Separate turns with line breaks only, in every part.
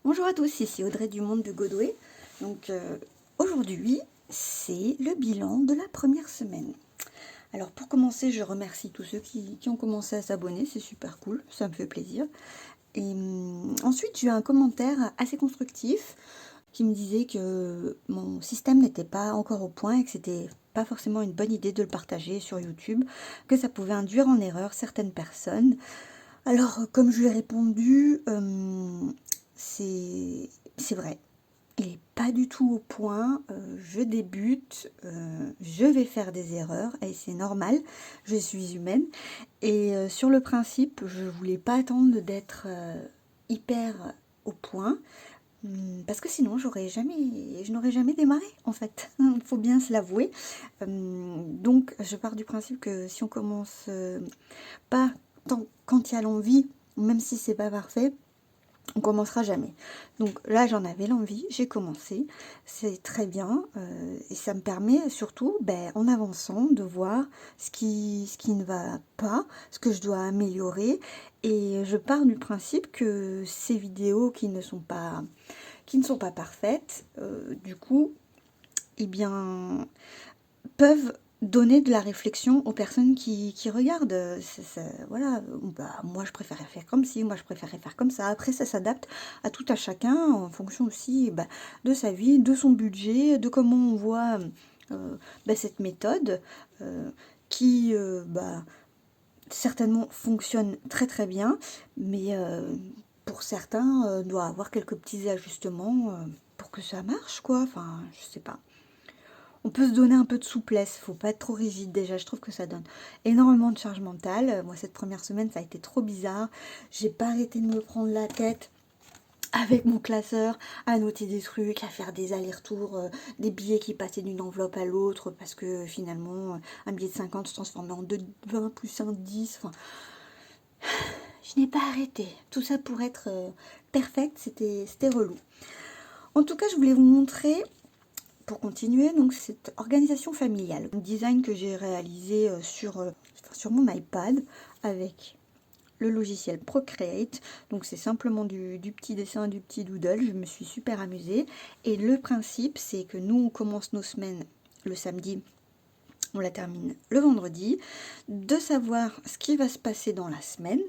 Bonjour à tous, ici Audrey du Monde de Godway. Donc aujourd'hui, c'est le bilan de la première semaine. Alors pour commencer, je remercie tous ceux qui ont commencé à s'abonner, c'est super cool, ça me fait plaisir. Et ensuite, j'ai eu un commentaire assez constructif qui me disait que mon système n'était pas encore au point et que c'était pas forcément une bonne idée de le partager sur YouTube, que ça pouvait induire en erreur certaines personnes. Alors, comme je lui ai répondu, c'est vrai. Il n'est pas du tout au point. Je débute, je vais faire des erreurs et c'est normal. Je suis humaine. Et sur le principe, je voulais pas attendre d'être hyper au point. Parce que sinon, je n'aurais jamais démarré en fait. Il faut bien se l'avouer. Donc, je pars du principe que si on commence pas quand il y a l'envie, même si c'est pas parfait, on commencera jamais. Donc là, j'en avais l'envie, j'ai commencé, c'est très bien, et ça me permet surtout, en avançant, de voir ce qui ne va pas, ce que je dois améliorer, et je pars du principe que ces vidéos qui ne sont pas parfaites, du coup, eh bien, peuvent donner de la réflexion aux personnes qui regardent. Voilà, moi je préférais faire comme ci, moi je préférais faire comme ça. Après, ça s'adapte à tout à chacun en fonction aussi de sa vie, de son budget, de comment on voit cette méthode qui certainement fonctionne très très bien, mais pour certains doit avoir quelques petits ajustements pour que ça marche, quoi. Enfin, je sais pas. On peut se donner un peu de souplesse, faut pas être trop rigide déjà, je trouve que ça donne énormément de charge mentale. Moi cette première semaine ça a été trop bizarre, j'ai pas arrêté de me prendre la tête avec mon classeur, à noter des trucs, à faire des allers-retours, des billets qui passaient d'une enveloppe à l'autre, parce que finalement un billet de 50 se transformait en 2 de 20 plus un de 10, enfin, je n'ai pas arrêté. Tout ça pour être perfect, c'était relou. En tout cas, je voulais vous montrer pour continuer, donc cette organisation familiale, un design que j'ai réalisé sur mon iPad avec le logiciel Procreate. Donc c'est simplement du petit dessin, du petit doodle. Je me suis super amusée. Et le principe, c'est que nous, on commence nos semaines le samedi, on la termine le vendredi, de savoir ce qui va se passer dans la semaine,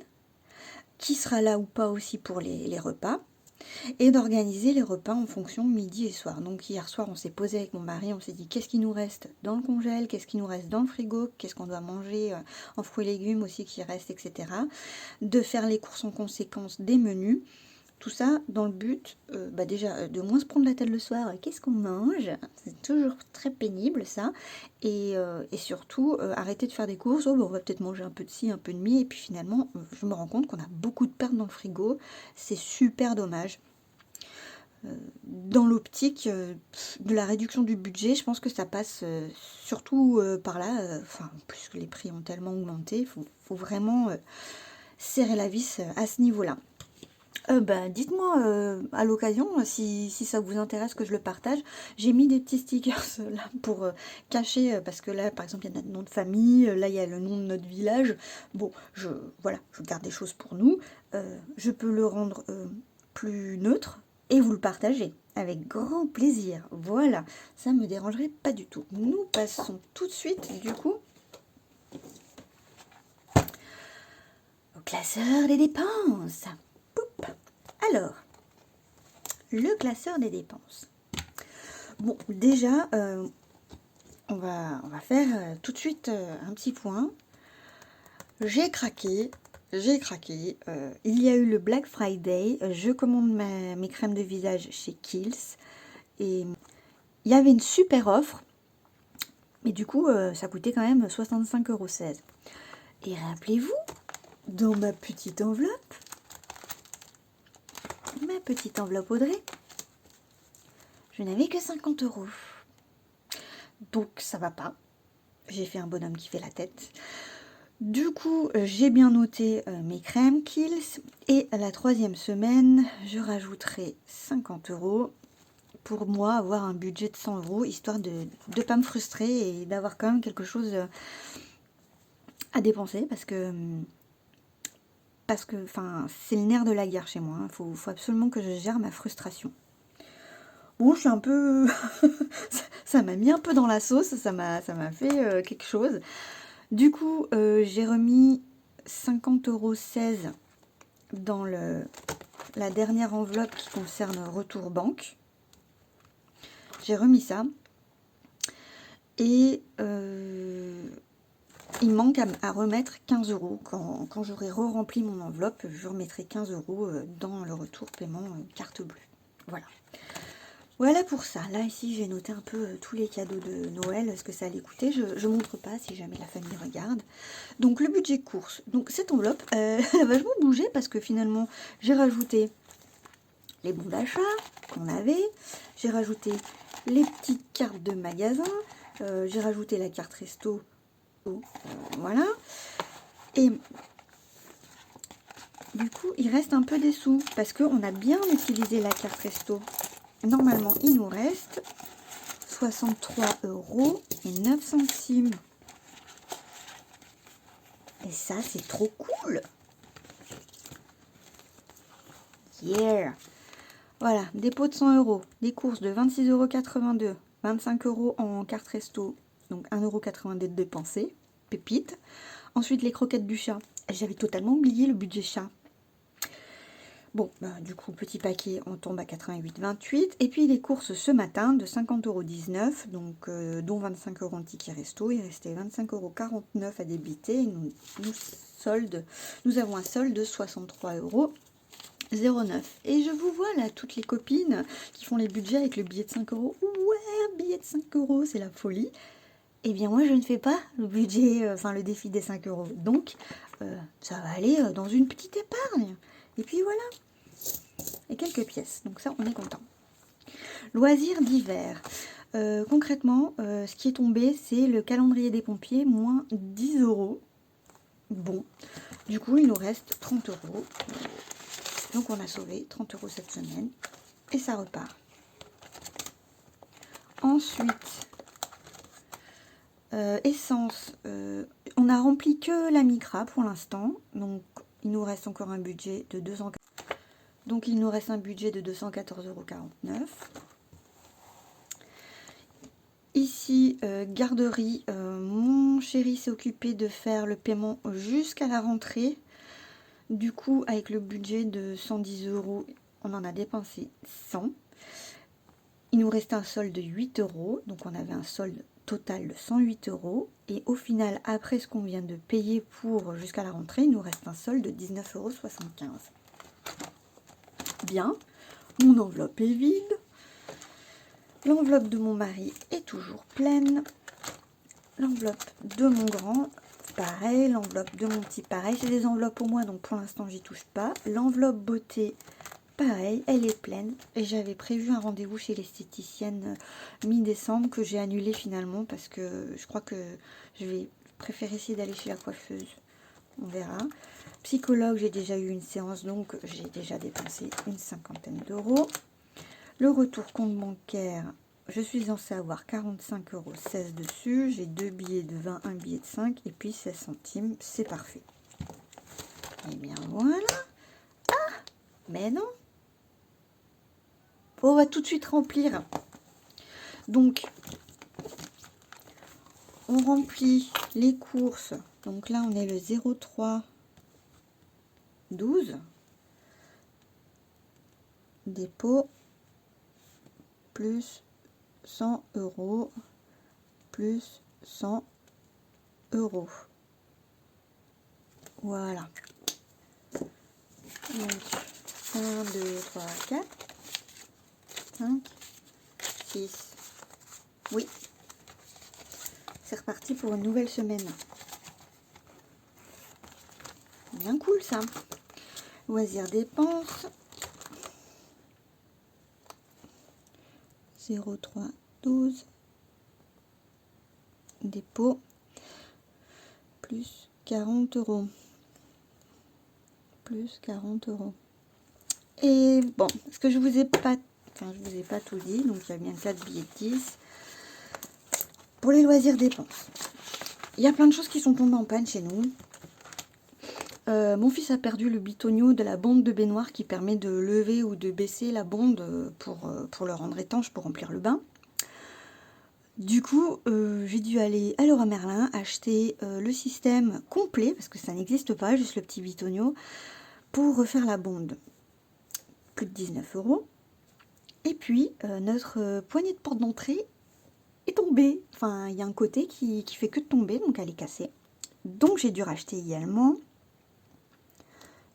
qui sera là ou pas aussi pour les repas, et d'organiser les repas en fonction midi et soir. Donc hier soir, on s'est posé avec mon mari, on s'est dit qu'est-ce qui nous reste dans le congèle, qu'est-ce qui nous reste dans le frigo, qu'est-ce qu'on doit manger en fruits et légumes aussi qui reste, etc. De faire les courses en conséquence des menus. Tout ça dans le but, déjà, de moins se prendre la tête le soir, qu'est-ce qu'on mange? C'est toujours très pénible ça. Et surtout, arrêter de faire des courses, on va peut-être manger un peu de ci, un peu de mi, et puis finalement, je me rends compte qu'on a beaucoup de pertes dans le frigo, c'est super dommage. Dans l'optique de la réduction du budget, je pense que ça passe surtout par là, puisque les prix ont tellement augmenté, il faut vraiment serrer la vis à ce niveau-là. Dites-moi à l'occasion si ça vous intéresse que je le partage. J'ai mis des petits stickers là pour cacher, parce que là par exemple il y a notre nom de famille, là il y a le nom de notre village. Bon, je garde des choses pour nous. Je peux le rendre plus neutre et vous le partagez avec grand plaisir. Voilà, ça me dérangerait pas du tout. Nous passons tout de suite du coup au classeur des dépenses. Poup. Alors, le classeur des dépenses. Bon, déjà, on va faire tout de suite un petit point. J'ai craqué. Il y a eu le Black Friday. Je commande mes crèmes de visage chez Kiehl's. Et il y avait une super offre. Mais du coup, ça coûtait quand même 65,16 €. Et rappelez-vous, dans ma petite enveloppe Audrey, je n'avais que 50 €. Donc ça va pas. J'ai fait un bonhomme qui fait la tête. Du coup, j'ai bien noté mes crèmes Kiehl's. Et à la 3e semaine, je rajouterai 50 € pour moi avoir un budget de 100 €, histoire de ne pas me frustrer et d'avoir quand même quelque chose à dépenser. Parce que parce que c'est le nerf de la guerre chez moi. Il faut absolument que je gère ma frustration. Bon, je suis un peu... ça m'a mis un peu dans la sauce, ça m'a fait quelque chose. Du coup, j'ai remis 50,16 € dans la dernière enveloppe qui concerne retour banque. J'ai remis ça. Et il manque à remettre 15 €. Quand j'aurai re-rempli mon enveloppe, je remettrai 15 € dans le retour paiement carte bleue. Voilà. Voilà pour ça. Là, ici, j'ai noté un peu tous les cadeaux de Noël, ce que ça allait coûter. Je ne montre pas si jamais la famille regarde. Donc, le budget course. Donc, cette enveloppe, elle a vachement bougé parce que finalement, j'ai rajouté les bons d'achat qu'on avait. J'ai rajouté les petites cartes de magasin. J'ai rajouté la carte resto. Voilà. Et du coup, il reste un peu des sous parce qu'on a bien utilisé la carte resto. Normalement, il nous reste 63,09 €. Et ça, c'est trop cool. Yeah. Voilà, dépôt de 100 €, des courses de 26,82 €, 25 € en carte resto, donc 1,82 € de dépensé, pépite. Ensuite, les croquettes du chat. J'avais totalement oublié le budget chat. Bon, du coup, petit paquet, on tombe à 88,28 €. Et puis, les courses ce matin de 50,19 €, donc dont 25 € en ticket resto. Il restait 25,49 € à débiter. Et nous avons un solde de 63,09 €. Et je vous vois là, toutes les copines qui font les budgets avec le billet de 5 €. Ouais, un billet de 5 €, c'est la folie. Eh bien, moi, je ne fais pas le budget, le défi des 5 €. Donc, ça va aller dans une petite épargne. Et puis voilà. Et quelques pièces. Donc ça, on est content. Loisirs d'hiver. Concrètement, ce qui est tombé, c'est le calendrier des pompiers, moins 10 €. Bon. Du coup, il nous reste 30 €. Donc, on a sauvé 30 € cette semaine. Et ça repart. Ensuite, essence. On a rempli que la Micra pour l'instant. Donc, il nous reste encore un budget de 200. Donc, il nous reste un budget de 214,49 €. Ici, garderie. Mon chéri s'est occupé de faire le paiement jusqu'à la rentrée. Du coup, avec le budget de 110 €, on en a dépensé 100. Il nous restait un solde de 8 €. Donc, on avait un solde total de 108 €. Et au final, après ce qu'on vient de payer pour jusqu'à la rentrée, il nous reste un solde de 19,75 €. Bien, mon enveloppe est vide. L'enveloppe de mon mari est toujours pleine. L'enveloppe de mon grand, pareil. L'enveloppe de mon petit, pareil. J'ai des enveloppes au moins, donc pour l'instant, j'y touche pas. L'enveloppe beauté, pareil, elle est pleine. Et j'avais prévu un rendez-vous chez l'esthéticienne mi-décembre que j'ai annulé finalement parce que je crois que je vais préférer essayer d'aller chez la coiffeuse. On verra. Psychologue, j'ai déjà eu une séance, donc j'ai déjà dépensé une 50aine d'euros. Le retour compte bancaire, je suis censée avoir 45,16 € dessus. J'ai 2 billets de 20, un billet de 5 et puis 16 centimes. C'est parfait. Et bien voilà. Ah, mais non. On va tout de suite remplir. Donc, on remplit les courses. Donc là, on est le 03/12. Dépôt. Plus 100 € plus 100 €. Voilà. Donc, 1, 2, 3, 4, 5, 6. Oui. C'est reparti pour une nouvelle semaine. Bien cool ça. Loisirs dépenses. 03/12. Dépôt. Plus 40 €. Plus 40 €. Et bon, ce que je vous ai pas... Enfin, je vous ai pas tout dit. Donc, il y a bien 4 billets de 10. Pour les loisirs dépenses. Il y a plein de choses qui sont tombées en panne chez nous. Mon fils a perdu le bitonio de la bande de baignoire qui permet de lever ou de baisser la bande pour le rendre étanche, pour remplir le bain. Du coup, j'ai dû aller à Leroy Merlin acheter le système complet, parce que ça n'existe pas, juste le petit bitonio, pour refaire la bande. Plus de 19 €. Et puis, notre poignée de porte d'entrée est tombée. Enfin, il y a un côté qui fait que de tomber, donc elle est cassée. Donc j'ai dû racheter également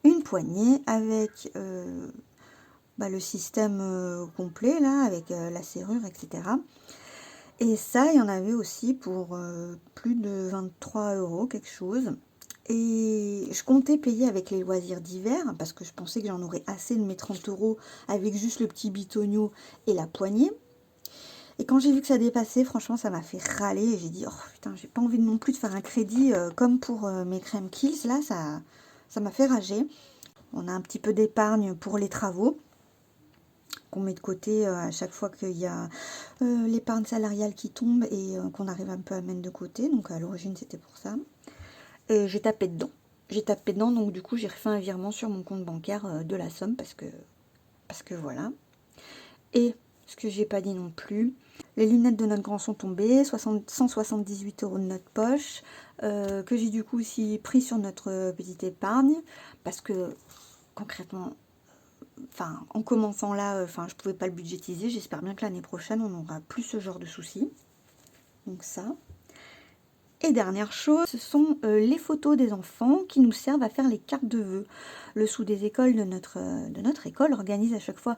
une poignée avec le système complet, là, avec la serrure, etc. Et ça, il y en avait aussi pour plus de 23 €, quelque chose. Et je comptais payer avec les loisirs d'hiver, parce que je pensais que j'en aurais assez de mes 30 € avec juste le petit bitonio et la poignée. Et quand j'ai vu que ça dépassait, franchement, ça m'a fait râler. Et j'ai dit, oh putain, j'ai pas envie non plus de faire un crédit comme pour mes crèmes Kiehl's. Là, ça m'a fait rager. On a un petit peu d'épargne pour les travaux qu'on met de côté à chaque fois qu'il y a l'épargne salariale qui tombe et qu'on arrive un peu à mettre de côté. Donc à l'origine, c'était pour ça. Et j'ai tapé dedans. Donc du coup, j'ai refait un virement sur mon compte bancaire de la somme parce que voilà. Et ce que j'ai pas dit non plus, les lunettes de notre grand sont tombées, 178 € de notre poche, que j'ai du coup aussi pris sur notre petite épargne, parce que concrètement, enfin en commençant là, je pouvais pas le budgétiser. J'espère bien que l'année prochaine on n'aura plus ce genre de soucis. Donc ça. Et dernière chose, ce sont les photos des enfants qui nous servent à faire les cartes de vœux. Le sous des écoles de notre école organise à chaque fois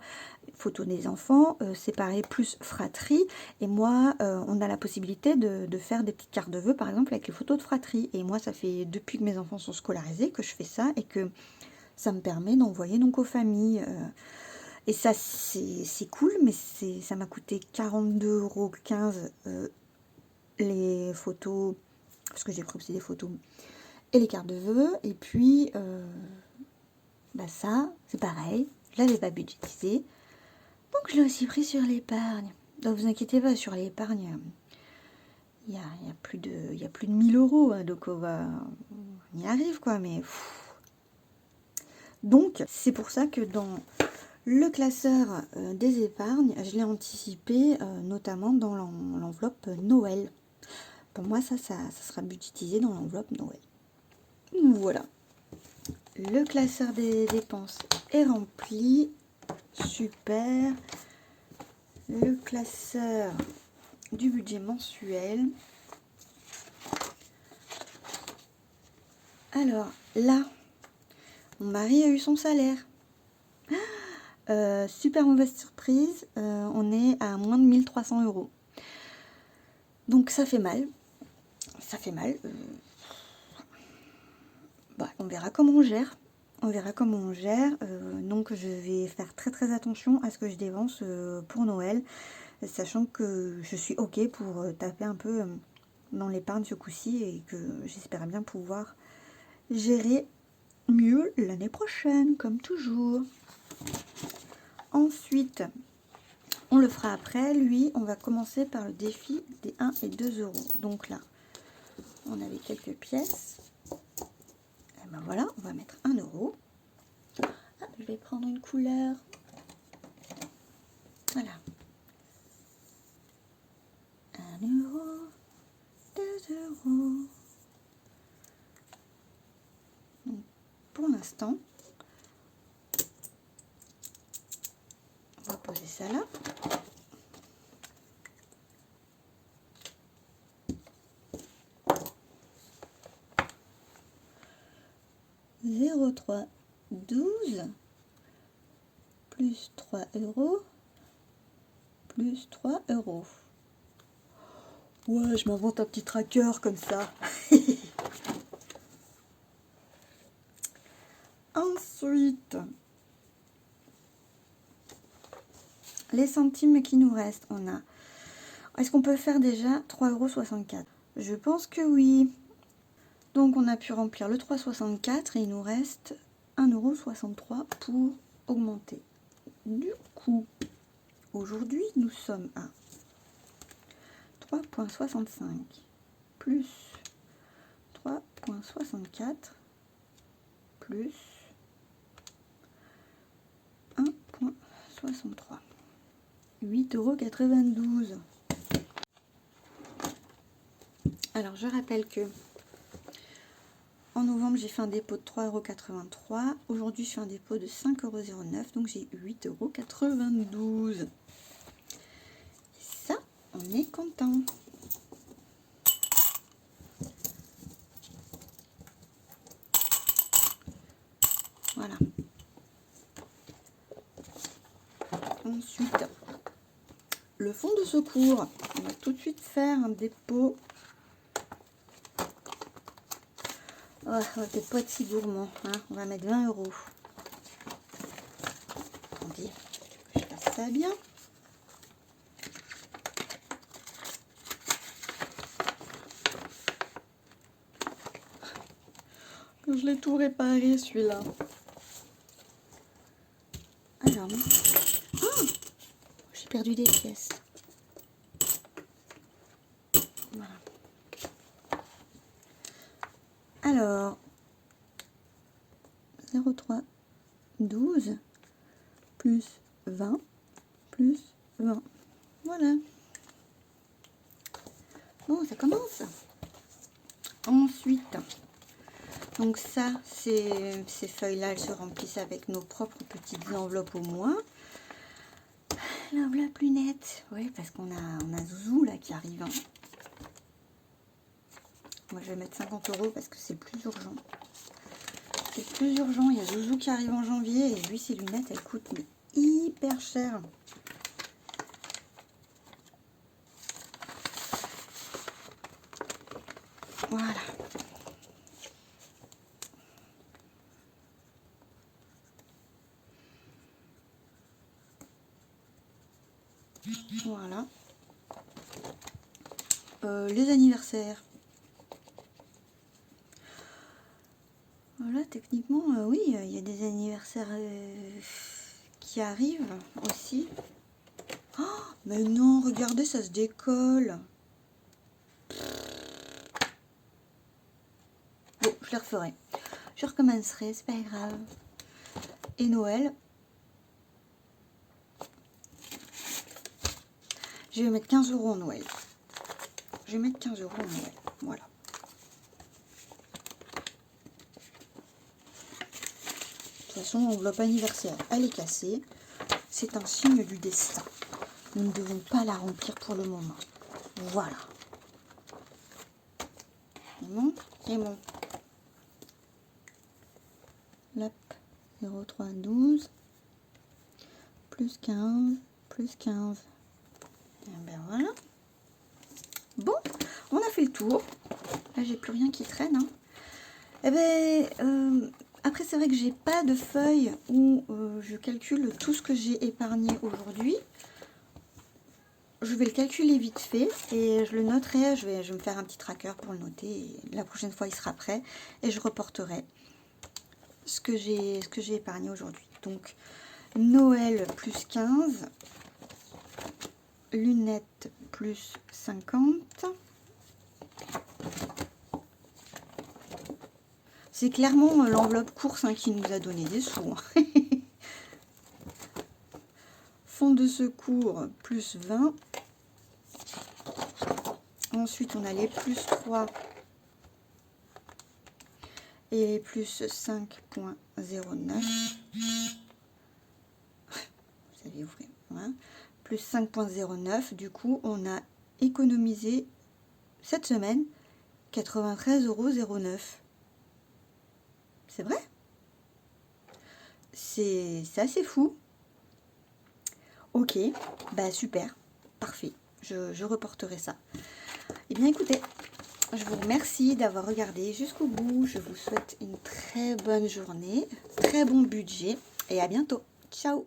photos des enfants, séparées plus fratrie. Et moi, on a la possibilité de faire des petites cartes de vœux, par exemple, avec les photos de fratrie. Et moi, ça fait depuis que mes enfants sont scolarisés que je fais ça et que ça me permet d'envoyer donc aux familles. Et ça, c'est cool, mais ça m'a coûté 42,15 € les photos, parce que j'ai pris aussi des photos, et les cartes de vœux. Et puis ça c'est pareil, je l'avais pas budgétisé, donc je l'ai aussi pris sur l'épargne. Donc vous inquiétez pas, sur l'épargne il y a plus de 1000 €, hein, donc on y arrive quoi. Mais donc c'est pour ça que dans le classeur des épargnes, je l'ai anticipé notamment dans l'enveloppe Noël. Pour moi, ça sera budgétisé dans l'enveloppe Noël. Voilà. Le classeur des dépenses est rempli. Super. Le classeur du budget mensuel. Alors, là, mon mari a eu son salaire. Super mauvaise surprise. On est à moins de 1300 €. Donc, ça fait mal. Ça fait mal. On verra comment on gère. Donc je vais faire très très attention à ce que je dépense pour Noël, sachant que je suis ok pour taper un peu dans l'épargne ce coup-ci et que j'espère bien pouvoir gérer mieux l'année prochaine, comme toujours. Ensuite, on le fera après. Lui, on va commencer par le défi des 1 et 2 €. Donc là, on avait quelques pièces. Et ben voilà, on va mettre 1 €. Ah, je vais prendre une couleur. Voilà. 1 €, 2 €. Donc, pour l'instant, on va poser ça là. « 0,312 plus 3 € plus 3 €. Ouais, je m'invente un petit tracker comme ça. Ensuite, les centimes qui nous restent, on a... Est-ce qu'on peut faire déjà 3,64 €? Je pense que oui. Donc on a pu remplir le 3,64 € et il nous reste 1,63 € pour augmenter. Du coup, aujourd'hui, nous sommes à 3,65 plus 3,64. plus 1,63. 8,92 €. Alors, je rappelle que en novembre, j'ai fait un dépôt de 3,83 €. Aujourd'hui, je fais un dépôt de 5,09 €. Donc, j'ai 8,92 €. Ça, on est content. Voilà. Ensuite, le fonds de secours. On va tout de suite faire un dépôt. Oh, on va peut-être pas être si gourmand. Hein. On va mettre 20 €. Attendez, je passe ça bien. Je l'ai tout réparé celui-là. Alors, oh, j'ai perdu des pièces. Voilà. Alors, 0,3, 12, plus 20, plus 20. Voilà. Bon, ça commence. Ensuite, donc ça, ces feuilles-là, elles se remplissent avec nos propres petites enveloppes au moins. L'enveloppe lunette, oui, parce qu'on a Zouzou là qui arrive. Hein. Moi, je vais mettre 50 € parce que c'est le plus urgent. C'est plus urgent. Il y a Zouzou qui arrive en janvier et lui, ses lunettes, elles coûtent mais hyper cher. Voilà. Voilà. Les anniversaires. Voilà, techniquement, oui, il y a des anniversaires qui arrivent aussi. Oh, mais non, regardez, ça se décolle. Bon, je les referai. Je recommencerai, c'est pas grave. Et Noël. Je vais mettre 15 € en Noël. Je vais mettre 15 € en Noël. Voilà. De toute façon, l'enveloppe anniversaire, elle est cassée. C'est un signe du destin. Nous ne devons pas la remplir pour le moment. Voilà. C'est bon? C'est bon. Lap, 0,3, 12. Plus 15. Plus 15. Et ben voilà. Bon, on a fait le tour. Là, j'ai plus rien qui traîne. Hein. Eh ben, après, c'est vrai que j'ai pas de feuille où je calcule tout ce que j'ai épargné aujourd'hui. Je vais le calculer vite fait et je le noterai. Je vais me faire un petit tracker pour le noter. Et la prochaine fois, il sera prêt et je reporterai ce que j'ai épargné aujourd'hui. Donc, Noël plus 15. Lunettes plus 50. C'est clairement l'enveloppe course hein, qui nous a donné des sous. Hein. Fond de secours plus 20. Ensuite, on a les plus 3 et les plus 5,09. Vous savez ouvrir. Hein. Plus 5,09. Du coup, on a économisé cette semaine 93,09 €. C'est vrai? C'est assez fou. Ok, bah super, parfait. Je reporterai ça. Eh bien écoutez, je vous remercie d'avoir regardé jusqu'au bout. Je vous souhaite une très bonne journée, très bon budget et à bientôt. Ciao!